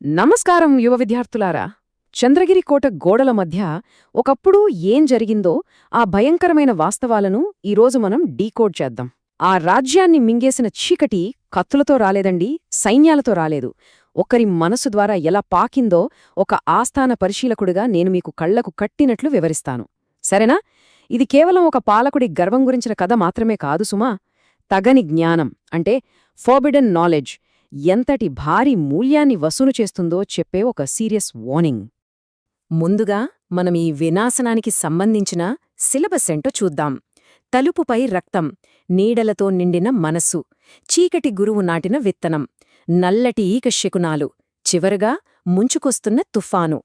నమస్కారం యువ విద్యార్థులారా. చంద్రగిరి కోట గోడల మధ్య ఒకప్పుడు ఏం జరిగిందో ఆ భయంకరమైన వాస్తవాలను ఈరోజు మనం డీకోడ్ చేద్దాం. ఆ రాజ్యాన్ని మింగేసిన చీకటి కత్తులతో రాలేదండి, సైన్యాలతో రాలేదు. ఒకరి మనసు ద్వారా ఎలా పాకిందో ఒక ఆస్థాన పరిశీలకుడిగా నేను మీకు కళ్లకు కట్టినట్లు వివరిస్తాను, సరేనా? ఇది కేవలం ఒక పాలకుడి గర్వం గురించిన కథ మాత్రమే కాదు సుమా. తగని జ్ఞానం అంటే ఫోర్బిడెన్ నాలెడ్జ్ ఎంతటి భారీ మూల్యాన్ని వసూలు చేస్తుందో చెప్పే ఒక సీరియస్ వార్నింగ్. ముందుగా మనం ఈ వినాశనానికి సంబంధించిన సిలబస్ ఏంటో చూద్దాం. తలుపుపై రక్తం, నీడలతో నిండిన మనస్సు, చీకటి గురువు నాటిన విత్తనం, నల్లటి ఈక శకునాలు, చివరగా ముంచుకొస్తున్న తుఫాను.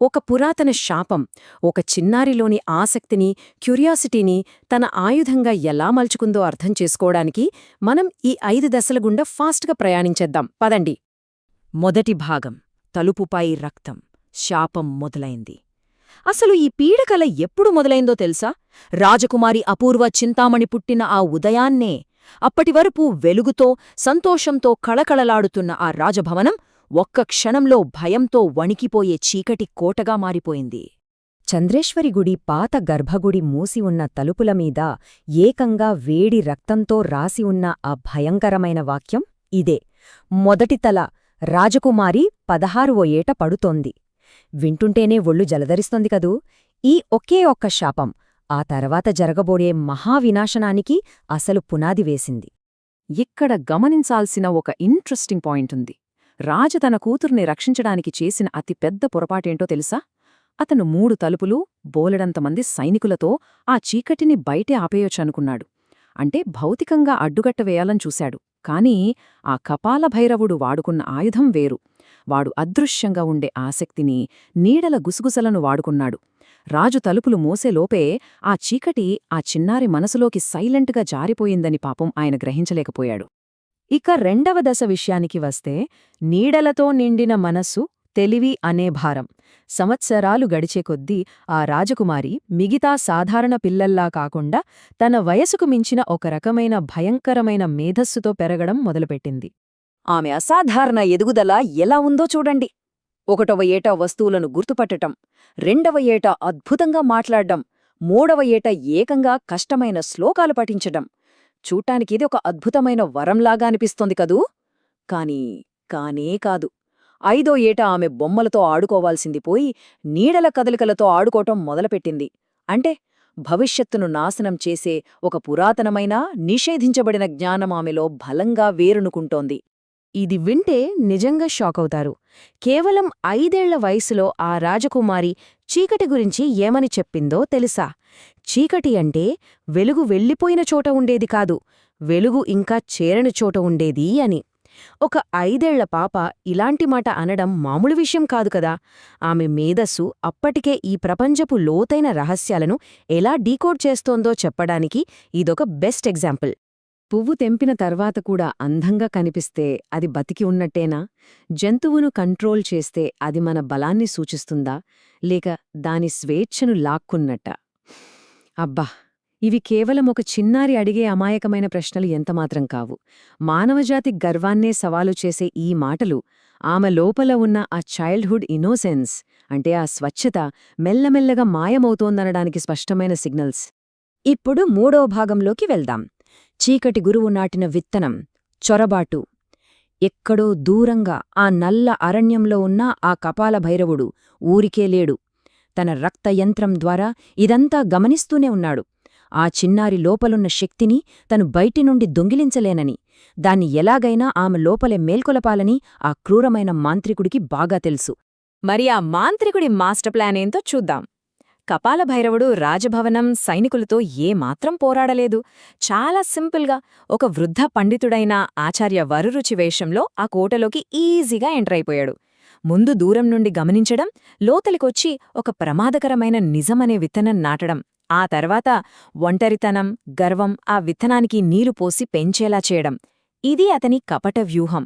ఒక పురాతన శాపం, ఒక చిన్నారిలోని ఆసక్తిని, క్యూరియాసిటీని తన ఆయుధంగా ఎలా మలుచుకుందో అర్థం చేసుకోవడానికి మనం ఈ 5 దశల గుండా ఫాస్ట్గా ప్రయాణించేద్దాం, పదండి. మొదటి భాగం, తలుపుపై రక్తం, శాపం మొదలైంది. అసలు ఈ పీడకల ఎప్పుడు మొదలైందో తెలుసా? రాజకుమారి అపూర్వ చింతామణి పుట్టిన ఆ ఉదయాన్నే. అప్పటివరకు వెలుగుతో, సంతోషంతో కళకళలాడుతున్న ఆ రాజభవనం ఒక్క క్షణంలో భయంతో వణికిపోయే చీకటి కోటగా మారిపోయింది. చంద్రేశ్వరి గుడి పాత గర్భగుడి మూసి ఉన్న తలుపుల మీద ఏకంగా వేడి రక్తంతో రాసి ఉన్న ఆ భయంకరమైన వాక్యం ఇదే. మొదటి తల, రాజకుమారి 16వ ఏట పడుతోంది. వింటుంటేనే ఒళ్ళు జలధరిస్తోంది కదూ. ఈ ఒకే ఒక్క శాపం ఆ తర్వాత జరగబోయే మహావినాశనానికి అసలు పునాది వేసింది. ఇక్కడ గమనించాల్సిన ఒక ఇంట్రెస్టింగ్ పాయింట్ ఉంది. రాజు తన కూతుర్ని రక్షించడానికి చేసిన అతి పెద్ద పొరపాటేంటో తెలుసా? అతను 3 తలుపులు, బోలెడంతమంది సైనికులతో ఆ చీకటిని బయటే ఆపేయొచ్చనుకున్నాడు. అంటే భౌతికంగా అడ్డుగట్ట వేయాలని చూశాడు. కాని ఆ కపాలభైరవుడు వాడుకున్న ఆయుధం వేరు. వాడు అదృశ్యంగా ఉండే ఆసక్తిని, నీడల గుసగుసలను వాడుకున్నాడు. రాజు తలుపులు మోసేలోపే ఆ చీకటి ఆ చిన్నారి మనసులోకి సైలెంట్గా జారిపోయిందని పాపం ఆయన గ్రహించలేకపోయాడు. ఇక రెండవ దశ విషయానికి వస్తే, నీడలతో నిండిన మనస్సు, తెలివి అనే భారం. సంవత్సరాలు గడిచే కొద్దీ ఆ రాజకుమారి మిగతా సాధారణ పిల్లల్లా కాకుండా తన వయసుకు మించిన ఒక రకమైన భయంకరమైన మేధస్సుతో పెరగడం మొదలుపెట్టింది. ఆమె అసాధారణ ఎదుగుదల ఎలా ఉందో చూడండి. 1వ ఏట వస్తువులను గుర్తుపట్టటం, 2వ ఏట అద్భుతంగా మాట్లాడ్డం, 3వ ఏట ఏకంగా కష్టమైన శ్లోకాలు పఠించటం. చూడ్టానికిది ఒక అద్భుతమైన వరంలాగా అనిపిస్తోంది కదూ. కానే కాదు. 5వ ఏట ఆమె బొమ్మలతో ఆడుకోవాల్సింది పోయి నీడల కదలికలతో ఆడుకోవటం మొదలుపెట్టింది. అంటే భవిష్యత్తును నాశనం చేసే ఒక పురాతనమైన, నిషేధించబడిన జ్ఞానం ఆమెలో బలంగా వేరునుకుంటోంది. ఇది వింటే నిజంగా షాకవుతారు. కేవలం 5ఏళ్ల వయసులో ఆ రాజకుమారి చీకటి గురించి ఏమని చెప్పిందో తెలుసా? చీకటి అంటే వెలుగు వెళ్ళిపోయిన చోట ఉండేది కాదు, వెలుగు ఇంకా చేరని చోట ఉండేది అని. ఒక 5ఏళ్ల పాప ఇలాంటి మాట అనడం మామూలు విషయం కాదు కదా. ఆమె మేధస్సు అప్పటికే ఈ ప్రపంచపు లోతైన రహస్యాలను ఎలా డీకోడ్ చేస్తోందో చెప్పడానికి ఇదొక బెస్ట్ ఎగ్జాంపుల్. పువ్వు తెంపిన తర్వాత కూడా అందంగా కనిపిస్తే అది బతికి ఉన్నట్టేనా? జంతువును కంట్రోల్ చేస్తే అది మన బలాన్ని సూచిస్తుందా, లేక దాని స్వేచ్ఛను లాక్కున్నట్ట? అబ్బా, ఇవి కేవలం ఒక చిన్నారి అడిగే అమాయకమైన ప్రశ్నలు ఎంతమాత్రం కావు. మానవజాతి గర్వాన్నే సవాలు చేసే ఈ మాటలు ఆమె లోపల ఉన్న ఆ చైల్డ్హుడ్ ఇన్నోసెన్స్, అంటే ఆ స్వచ్ఛత మెల్లమెల్లగా మాయమవుతోందనడానికి స్పష్టమైన సిగ్నల్స్. ఇప్పుడు 3వ భాగంలోకి వెళ్దాం. చీకటి గురువు నాటిన విత్తనం, చొరబాటు. ఎక్కడో దూరంగా ఆ నల్ల అరణ్యంలో ఉన్న ఆ కపాలభైరవుడు ఊరికే లేడు. తన రక్తయంత్రం ద్వారా ఇదంతా గమనిస్తూనే ఉన్నాడు. ఆ చిన్నారి లోపలున్న శక్తిని తను బయటి నుండి దొంగిలించలేనని, దాన్ని ఎలాగైనా ఆమె లోపలే మేల్కొలపాలని ఆ క్రూరమైన మాంత్రికుడికి బాగా తెలుసు. మరి ఆ మాంత్రికుడి మాస్టర్ ప్లాన్ ఏంతో చూద్దాం. కపాలభైరవుడు రాజభవనం, సైనికులతో ఏమాత్రం పోరాడలేదు. చాలా సింపుల్గా ఒక వృద్ధ పండితుడైన ఆచార్య వరురుచి వేషంలో ఆ కోటలోకి ఈజీగా ఎంటరైపోయాడు. ముందు దూరం నుండి గమనించడం, లోతలికొచ్చి ఒక ప్రమాదకరమైన నిజమనే విత్తనం నాటడం, ఆ తర్వాత ఒంటరితనం, గర్వం ఆ విత్తనానికి నీరు పోసి పెంచేలా చేయడం. ఇది అతని కపట వ్యూహం.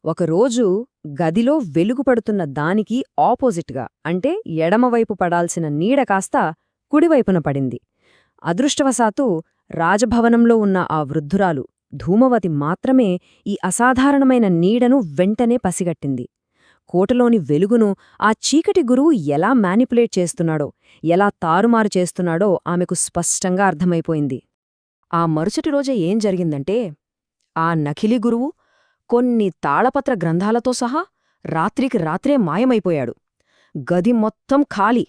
ఒకరోజు గదిలో వెలుగుపడుతున్న దానికి ఆపోజిట్గా, అంటే ఎడమవైపు పడాల్సిన నీడ కాస్త కుడివైపున పడింది. అదృష్టవశాత్తు రాజభవనంలో ఉన్న ఆ వృద్ధురాలు ధూమవతి మాత్రమే ఈ అసాధారణమైన నీడను వెంటనే పసిగట్టింది. కోటలోని వెలుగును ఆ చీకటి గురువు ఎలా మ్యానిపులేట్ చేస్తున్నాడో, ఎలా తారుమారు చేస్తున్నాడో ఆమెకు స్పష్టంగా అర్థమైపోయింది. ఆ మరుసటి రోజే ఏం జరిగిందంటే, ఆ నకిలీ గురువు కొన్ని తాళపత్ర గ్రంథాలతో సహా రాత్రికి రాత్రే మాయమైపోయాడు. గది మొత్తం ఖాళీ.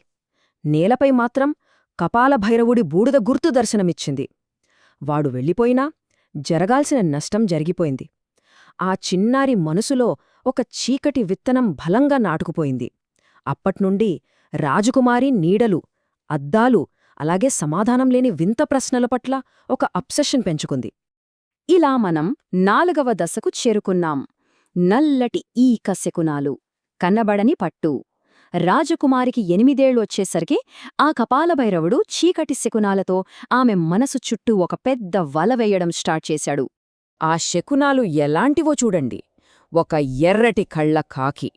నేలపై మాత్రం కపాలభైరవుడి బూడిద గుర్తు దర్శనమిచ్చింది. వాడు వెళ్ళిపోయినా జరగాల్సిన నష్టం జరిగిపోయింది. ఆ చిన్నారి మనసులో ఒక చీకటి విత్తనం బలంగా నాటుకుపోయింది. అప్పట్నుండి రాజకుమారి నీడలు, అద్దాలు, అలాగే సమాధానం లేని వింత ప్రశ్నల పట్ల ఒక అబ్సెషన్ పెంచుకుంది. ఇలా మనం 4వ దశకు చేరుకున్నాం. నల్లటి ఈక శకునాలు, కన్నబడని పట్టు. రాజకుమారికి 8 వచ్చేసరికి ఆ కపాలభైరవుడు చీకటి శకునాలతో ఆమె మనసు చుట్టూ ఒక పెద్ద వల వేయడం స్టార్ట్ చేశాడు. ఆ శకునాలు ఎలాంటివో చూడండి. ఒక ఎర్రటి కళ్ల కాకి.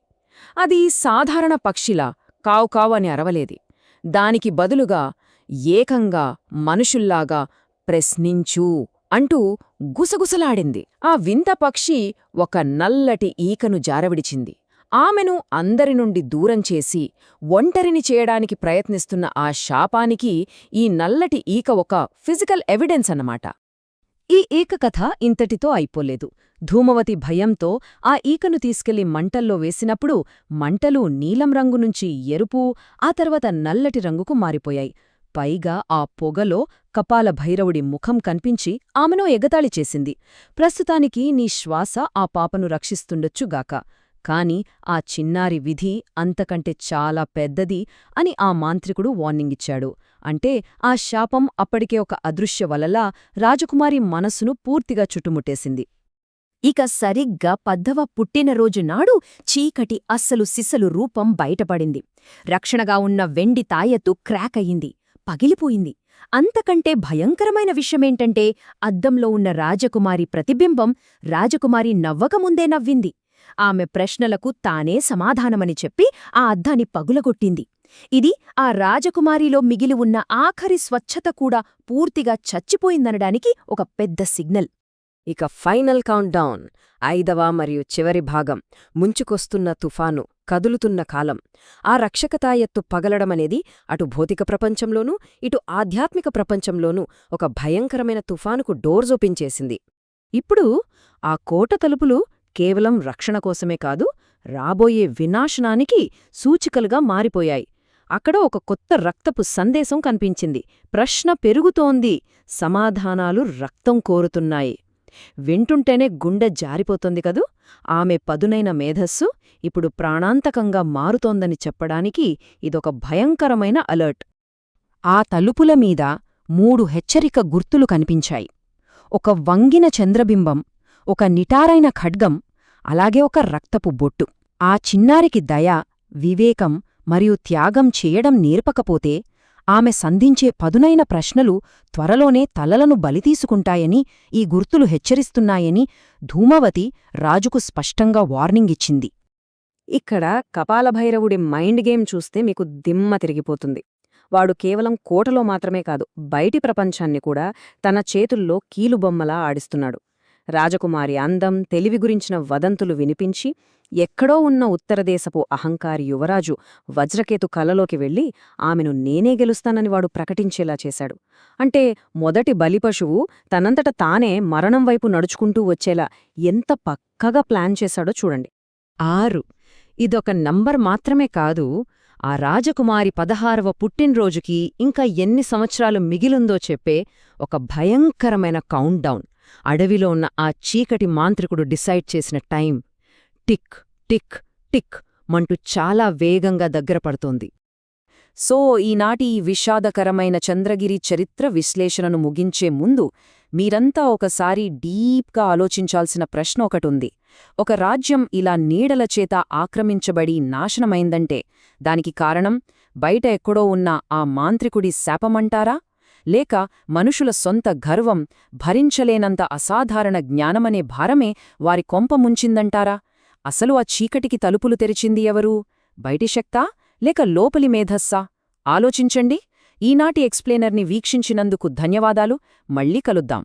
అది సాధారణ పక్షిలా కావు కావు అని అరవలేది. దానికి బదులుగా ఏకంగా మనుషుల్లాగా ప్రశ్నించూ అంటూ గుసగుసలాడింది. ఆ వింత పక్షి ఒక నల్లటి ఈకను జారవిడిచింది. ఆమెను అందరి నుండి దూరం చేసి ఒంటరిని చేయడానికి ప్రయత్నిస్తున్న ఆ శాపానికి ఈ నల్లటి ఈక ఒక ఫిజికల్ ఎవిడెన్స్ అన్నమాట. ఈ ఈక కథ ఇంతటితో అయిపోలేదు. ధూమవతి భయంతో ఆ ఈకను తీసుకెళ్లి మంటల్లో వేసినప్పుడు మంటలు నీలం రంగు నుంచి ఎరుపు, ఆ తర్వాత నల్లటి రంగుకు మారిపోయాయి. పైగా ఆ పొగలో కపాలభైరవుడి ముఖం కనిపించి ఆమెను ఎగతాళి చేసింది. ప్రస్తుతానికి నీ శ్వాస ఆ పాపను రక్షిస్తుండొచ్చుగాక, కాని ఆ చిన్నారి విధి అంతకంటే చాలా పెద్దది అని ఆ మాంత్రికుడు వార్నింగిచ్చాడు. అంటే ఆ శాపం అప్పటికే ఒక అదృశ్య వలలా రాజకుమారి మనసును పూర్తిగా చుట్టుముట్టేసింది. ఇక సరిగ్గా 10వ పుట్టినరోజు నాడు చీకటి అస్సలు సిస్సలు రూపం బయటపడింది. రక్షణగా ఉన్న వెండి తాయెత్తు క్రాక్ అయింది, పగిలిపోయింది. అంతకంటే భయంకరమైన విషయమేంటంటే అద్దంలో ఉన్న రాజకుమారి ప్రతిబింబం రాజకుమారి నవ్వకముందే నవ్వింది. ఆమె ప్రశ్నలకు తానే సమాధానమని చెప్పి ఆ అద్దాన్ని పగులగొట్టింది. ఇది ఆ రాజకుమారిలో మిగిలి ఉన్న ఆఖరి స్వచ్ఛత కూడా పూర్తిగా చచ్చిపోయిందనడానికి ఒక పెద్ద సిగ్నల్. ఇక ఫైనల్ కౌంట్ డౌన్, 5వ మరియు చివరి భాగం. ముంచుకొస్తున్న తుఫాను, కదులుతున్న కాలం. ఆ రక్షకతాయెత్తు పగలడమనేది అటు భౌతిక ప్రపంచంలోనూ ఇటు ఆధ్యాత్మిక ప్రపంచంలోనూ ఒక భయంకరమైన తుఫానుకు డోర్స్ ఓపెన్ చేసింది. ఇప్పుడు ఆ కోట తలుపులు కేవలం రక్షణ కోసమే కాదు, రాబోయే వినాశనానికి సూచికలుగా మారిపోయాయి. అక్కడ ఒక కొత్త రక్తపు సందేశం కనిపించింది. ప్రశ్న పెరుగుతోంది, సమాధానాలు రక్తం కోరుతున్నాయి. వింటుంటేనే గుండె జారిపోతోంది కదూ. ఆమె పదునైన మేధస్సు ఇప్పుడు ప్రాణాంతకంగా మారుతోందని చెప్పడానికి ఇదొక భయంకరమైన అలర్ట్. ఆ తలుపుల మీద 3 హెచ్చరిక గుర్తులు కనిపించాయి. ఒక వంగిన చంద్రబింబం, ఒక నిటారైన ఖడ్గం, అలాగే ఒక రక్తపు బొట్టు. ఆ చిన్నారికి దయ, వివేకం మరియు త్యాగం చేయడం నేర్పకపోతే ఆమె సంధించే పదునైన ప్రశ్నలు త్వరలోనే తలలను బలితీసుకుంటాయని ఈ గుర్తులు హెచ్చరిస్తున్నాయని ధూమవతి రాజుకు స్పష్టంగా వార్నింగిచ్చింది. ఇక్కడ కపాలభైరవుడి మైండ్ గేమ్ చూస్తే మీకు దిమ్మ తిరిగిపోతుంది. వాడు కేవలం కోటలో మాత్రమే కాదు, బయటి ప్రపంచాన్ని కూడా తన చేతుల్లో కీలుబొమ్మలా ఆడిస్తున్నాడు. రాజకుమారి అందం, తెలివి గురించిన వదంతులు వినిపించి ఎక్కడో ఉన్న ఉత్తరదేశపు అహంకారి యువరాజు వజ్రకేతు కలలోకి వెళ్లి ఆమెను నేనే గెలుస్తానని వాడు ప్రకటించేలా చేశాడు. అంటే మొదటి బలిపశువు తనంతట తానే మరణం వైపు నడుచుకుంటూ వచ్చేలా ఎంత పక్కగా ప్లాన్ చేశాడో చూడండి. 6 ఇదొక నంబర్ మాత్రమే కాదు, ఆ రాజకుమారి 16వ పుట్టినరోజుకి ఇంకా ఎన్ని సంవత్సరాలు మిగిలుందో చెప్పే ఒక భయంకరమైన కౌంట్ డౌన్. అడవిలో ఉన్న ఆ చీకటి మాంత్రికుడు డిసైడ్ చేసిన టైం టిక్ టిక్ టిక్ మంటూ చాలా వేగంగా దగ్గరపడుతోంది. సో ఈనాటి ఈ విషాదకరమైన చంద్రగిరి చరిత్ర విశ్లేషణను ముగించే ముందు మీరంతా ఒకసారి డీప్గా ఆలోచించాల్సిన ప్రశ్న ఒకటుంది. ఒక రాజ్యం ఇలా నీడల చేత ఆక్రమించబడి నాశనమైందంటే దానికి కారణం బయట ఎక్కడో ఉన్న ఆ మాంత్రికుడి శాపమంటారా, లేక మనుషుల సొంత గర్వం, భరించలేనంత అసాధారణ జ్ఞానమనే భారమే వారి కొంప ముంచిందంటారా? అసలు ఆ చీకటికి తలుపులు తెరిచింది ఎవరు? బయటి శక్తా లేక లోపలి మేధస్సా? ఆలోచించండి. ఈనాటి ఎక్స్ప్లెయినర్ని వీక్షించినందుకు ధన్యవాదాలు. మళ్ళీ కలుద్దాం.